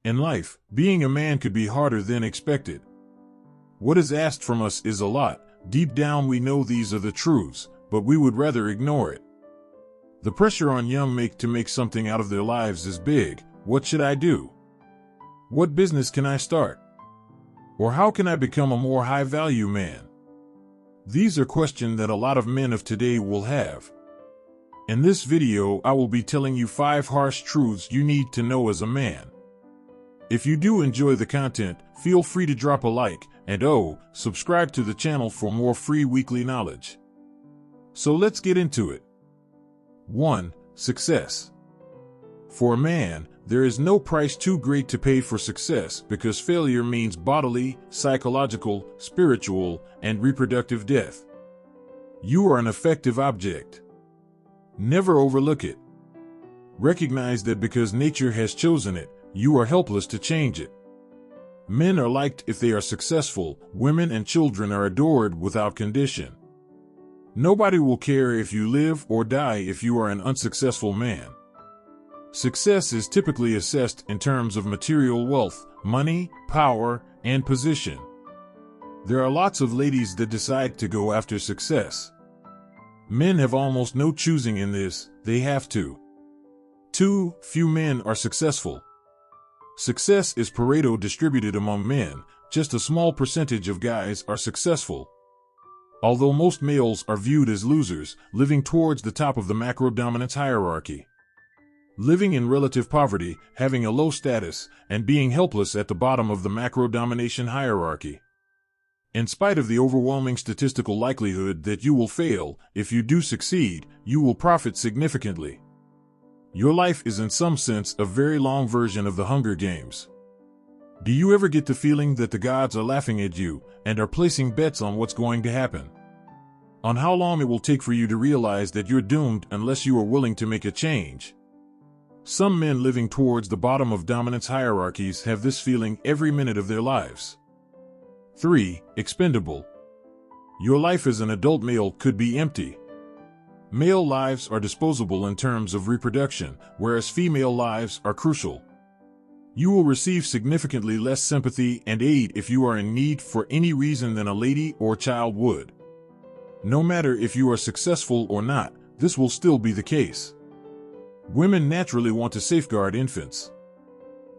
In life, being a man could be harder than expected. What is asked from us is a lot. Deep down we know these are the truths, but we would rather ignore it. The pressure on young men to make something out of their lives is big. What should I do? What business can I start? Or how can I become a more high-value man? These are questions that a lot of men of today will have. In this video, I will be telling you 5 harsh truths you need to know as a man. If you do enjoy the content, feel free to drop a like, and subscribe to the channel for more free weekly knowledge. So let's get into it. 1. Success. For a man, there is no price too great to pay for success because failure means bodily, psychological, spiritual, and reproductive death. You are an effective object. Never overlook it. Recognize that because nature has chosen it, you are helpless to change it. Men are liked if they are successful, women and children are adored without condition. Nobody will care if you live or die if you are an unsuccessful man. Success is typically assessed in terms of material wealth, money, power, and position. There are lots of ladies that decide to go after success. Men have almost no choosing in this, they have to. 2. Few men are successful. Success is Pareto distributed among men. Just a small percentage of guys are successful. Although most males are viewed as losers, living towards the top of the macro-dominance hierarchy. Living in relative poverty, having a low status, and being helpless at the bottom of the macro-domination hierarchy. In spite of the overwhelming statistical likelihood that you will fail, if you do succeed, you will profit significantly. Your life is in some sense a very long version of the Hunger Games. Do you ever get the feeling that the gods are laughing at you and are placing bets on what's going to happen? On how long it will take for you to realize that you're doomed unless you are willing to make a change? Some men living towards the bottom of dominance hierarchies have this feeling every minute of their lives. 3. Expendable. Your life as an adult male could be empty. Male lives are disposable in terms of reproduction, whereas female lives are crucial. You will receive significantly less sympathy and aid if you are in need for any reason than a lady or child would. No matter if you are successful or not, this will still be the case. Women naturally want to safeguard infants.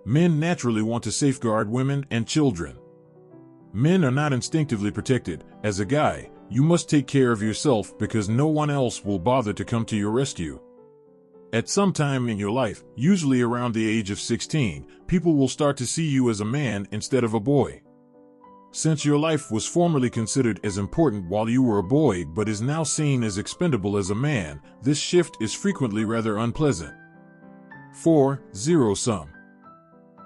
Men naturally want to safeguard women and children. Men are not instinctively protected. As a guy, you must take care of yourself because no one else will bother to come to your rescue. At some time in your life, usually around the age of 16, people will start to see you as a man instead of a boy. Since your life was formerly considered as important while you were a boy but is now seen as expendable as a man, this shift is frequently rather unpleasant. 4. Zero-sum.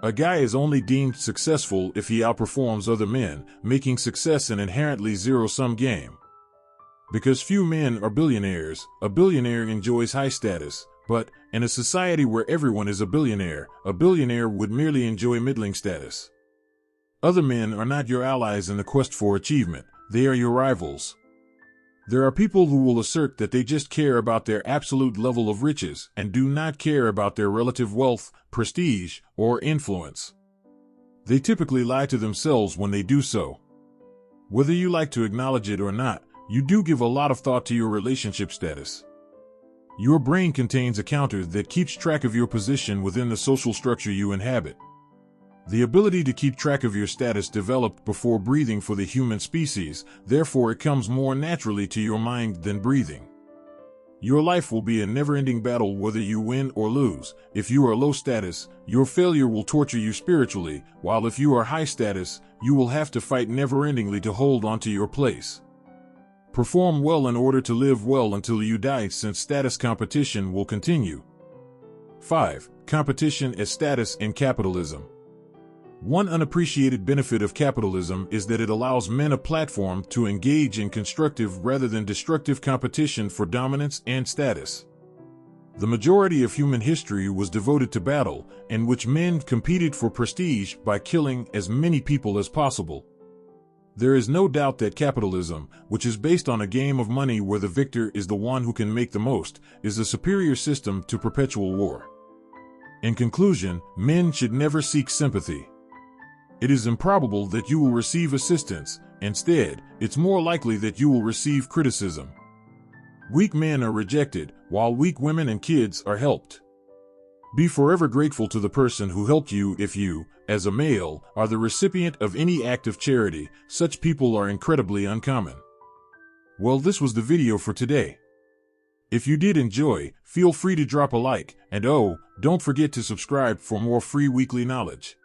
A guy is only deemed successful if he outperforms other men, making success an inherently zero-sum game. Because few men are billionaires, a billionaire enjoys high status, but, in a society where everyone is a billionaire would merely enjoy middling status. Other men are not your allies in the quest for achievement, they are your rivals. There are people who will assert that they just care about their absolute level of riches and do not care about their relative wealth, prestige, or influence. They typically lie to themselves when they do so. Whether you like to acknowledge it or not, you do give a lot of thought to your relationship status. Your brain contains a counter that keeps track of your position within the social structure you inhabit. The ability to keep track of your status developed before breathing for the human species, therefore it comes more naturally to your mind than breathing. Your life will be a never-ending battle whether you win or lose. If you are low status, your failure will torture you spiritually, while if you are high status, you will have to fight never-endingly to hold onto your place. Perform well in order to live well until you die, since status competition will continue. 5. Competition as status in capitalism. One unappreciated benefit of capitalism is that it allows men a platform to engage in constructive rather than destructive competition for dominance and status. The majority of human history was devoted to battle, in which men competed for prestige by killing as many people as possible. There is no doubt that capitalism, which is based on a game of money where the victor is the one who can make the most, is a superior system to perpetual war. In conclusion, men should never seek sympathy. It is improbable that you will receive assistance. Instead, it's more likely that you will receive criticism. Weak men are rejected, while weak women and kids are helped. Be forever grateful to the person who helped you if you, as a male, are the recipient of any act of charity. Such people are incredibly uncommon. Well, this was the video for today. If you did enjoy, feel free to drop a like, and oh, don't forget to subscribe for more free weekly knowledge.